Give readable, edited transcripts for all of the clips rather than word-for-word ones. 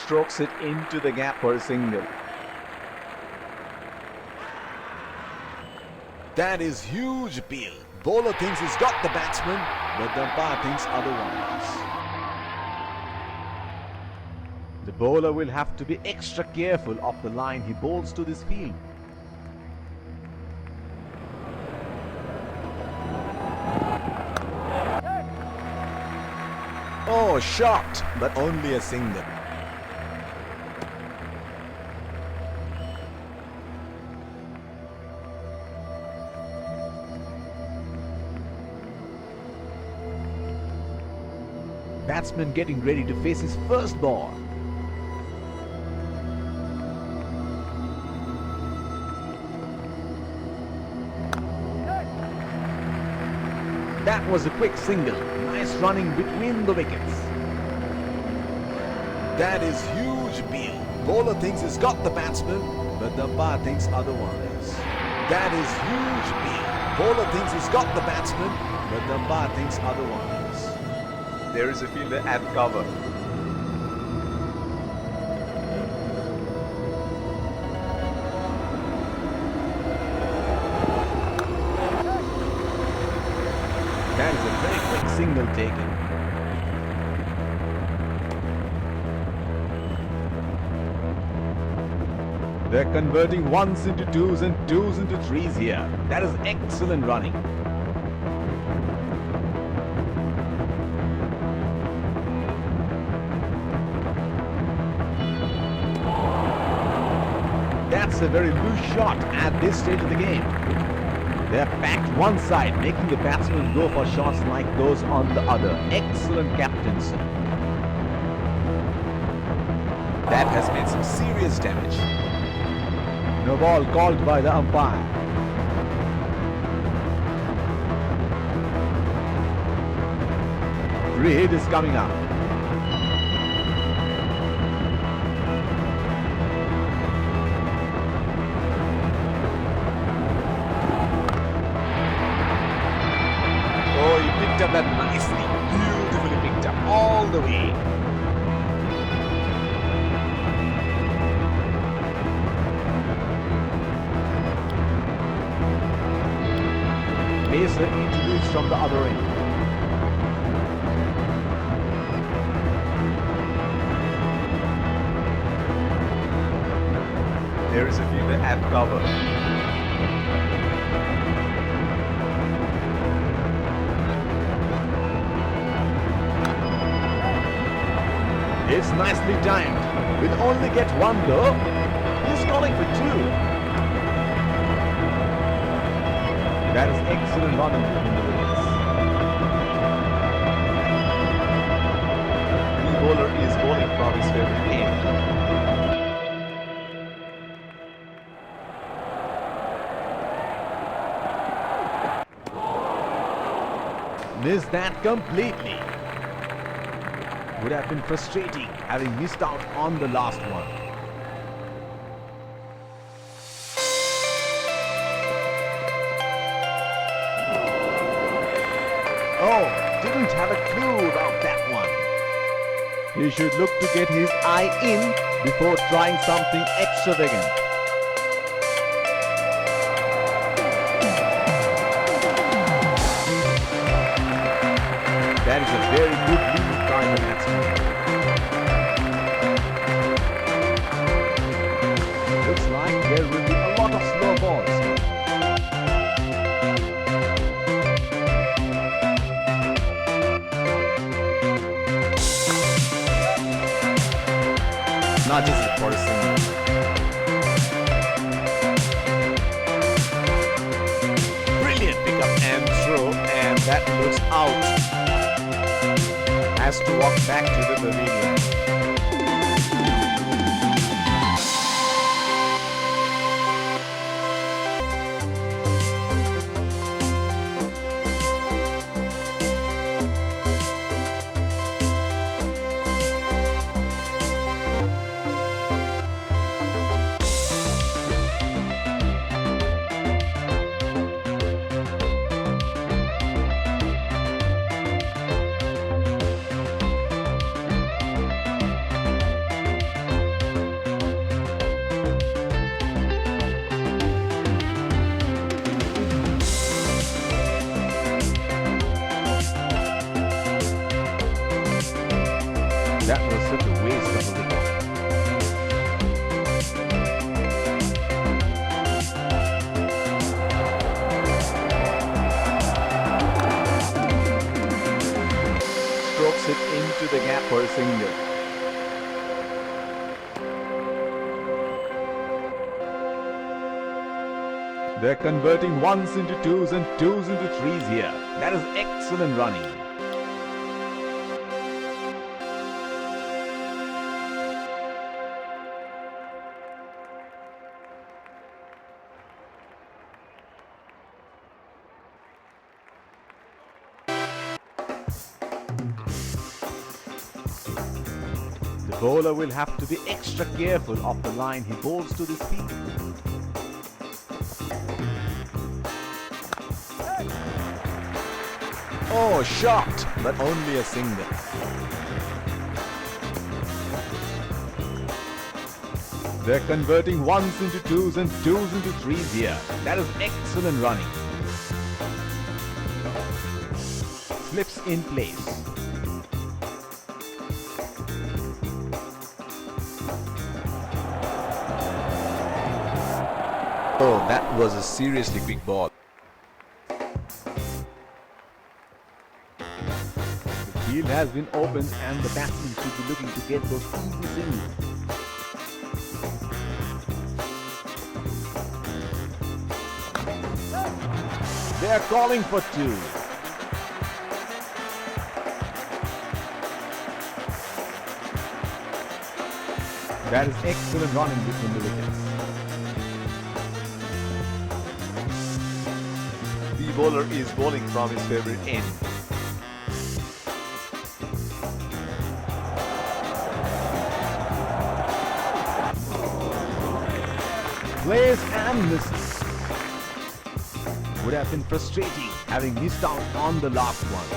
strokes it into the gap for a single. That is huge appeal. Bowler thinks he's got the batsman, but the umpire thinks otherwise. The bowler will have to be extra careful of the line he bowls to this field. Oh, shot, but only a single. Batsman getting ready to face his first ball. That was a quick single. Nice running between the wickets. That is huge appeal. Bowler thinks he's got the batsman, but the umpire thinks otherwise. That is huge appeal. Bowler thinks he's got the batsman, but the umpire thinks otherwise. There is a fielder at cover. That is a very quick single taken. They're converting ones into twos and twos into threes here. That is excellent running. That's a very loose shot at this stage of the game. They're packed one side, making the batsmen go for shots like those on the other. Excellent captaincy. That has made some serious damage. No ball called by the umpire. Free hit is coming up. Oh, he picked up that nicely. Beautifully picked up all the way. Pacer introduced from the other end. There is a fielder at cover. It's nicely timed. Will only get one though. He's calling for two. That is excellent running between the wickets. The bowler is bowling from his favorite end. Missed that completely. Would have been frustrating having missed out on the last one. Oh, didn't have a clue about that one. He should look to get his eye in before trying something extravagant. That is a very good lead by the batsman. Looks like there will be a lot of slow balls. Not just for a single. Brilliant pickup and throw, and that looks out. Has to walk back to the pavilion. into the gap for a single. They're converting ones into twos and twos into threes here. That is excellent running. The bowler will have to be extra careful of the line he bowls to this field. Oh, shot, but only a single. They're converting ones into twos and twos into threes here. That is excellent running. Slips in place. Oh, that was a seriously quick ball. The field has been opened and the batsman should be looking to get those easy singles. They are calling for two. That is excellent running between the wickets. The bowler is bowling from his favorite end. Plays and misses. Would have been frustrating having missed out on the last one.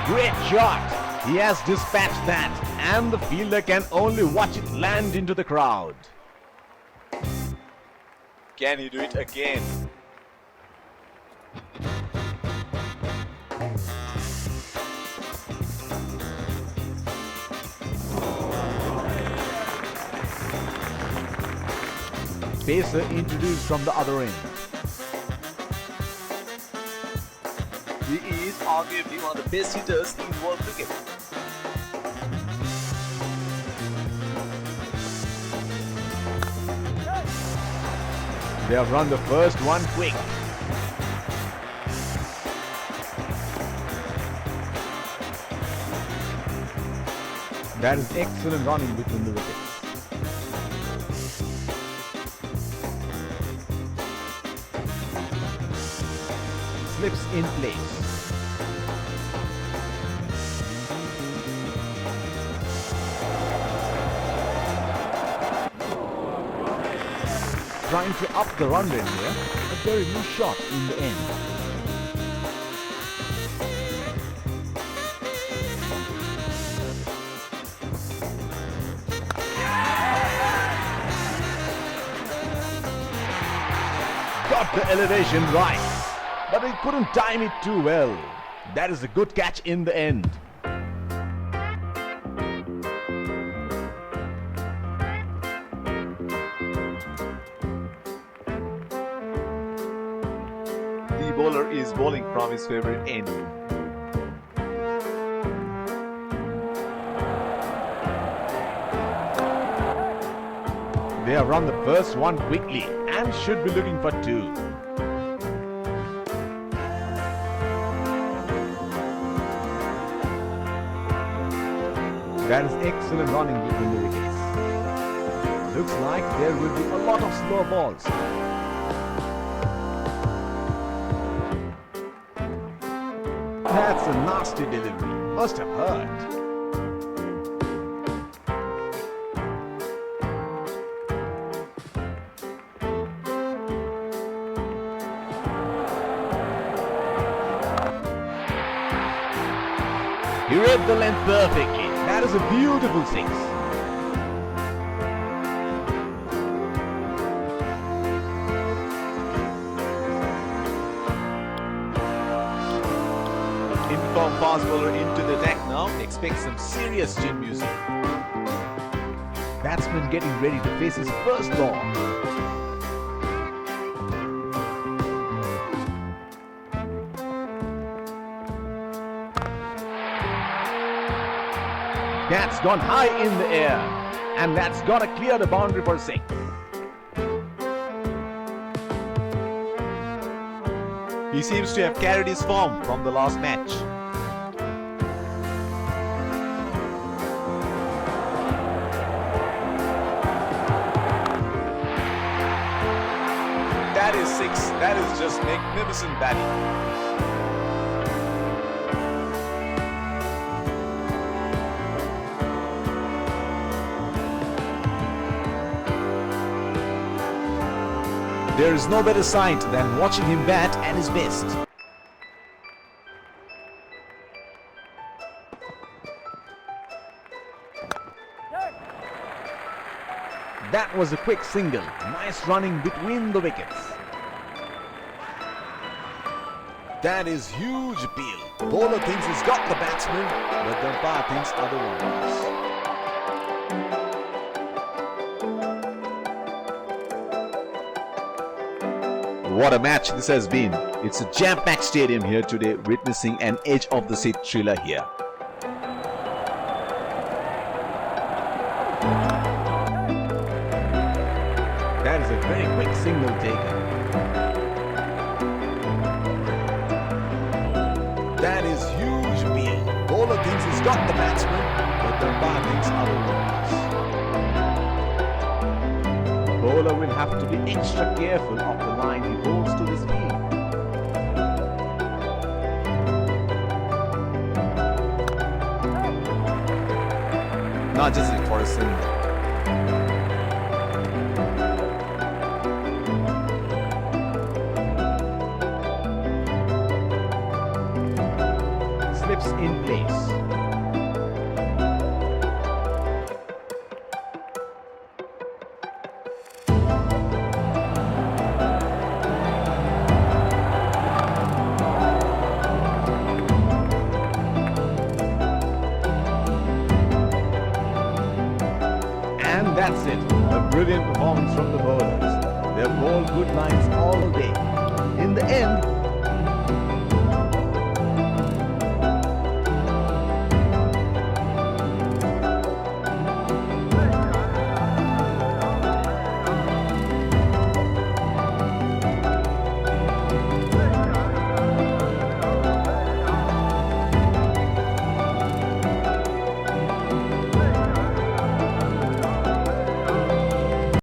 Great shot. He has dispatched that and the fielder can only watch it land into the crowd. Can he do it again? Pacer introduced from the other end. He is arguably one of the best hitters in world cricket. They have run the first one quick. That is excellent running between the wickets. Slips in place. Trying to up the run rate here, a very loose shot in the end. Got the elevation right, but he couldn't time it too well. That is a good catch in the end. The bowler is bowling from his favorite end. They have run the first one quickly and should be looking for two. That is excellent running between the wickets. Looks like there will be a lot of slow balls. That's a nasty delivery. Must have hurt. He read the length perfectly. That is a beautiful six. Informed fast bowler into the deck now. Expect some serious chin music. Batsman getting ready to face his first ball. That's gone high in the air. And that's gonna clear the boundary for 6. He seems to have carried his form from the last match. That is 6. That is just magnificent batting. There is no better sight than watching him bat at his best. That was a quick single. Nice running between the wickets. That is huge appeal. Bowler thinks he's got the batsman, but the umpire thinks otherwise. What a match this has been. It's a jam-packed stadium here today, witnessing an edge of the seat thriller here. That is a very quick single taken. That is huge appeal. Bowler thinks he's got the batsman, but the umpire thinks otherwise. Bowler will have to be extra careful of the line he holds to this field. Not just for a single. Slips in place. And that's it. A brilliant performance from the bowlers. They've bowled good lines all day. In the end,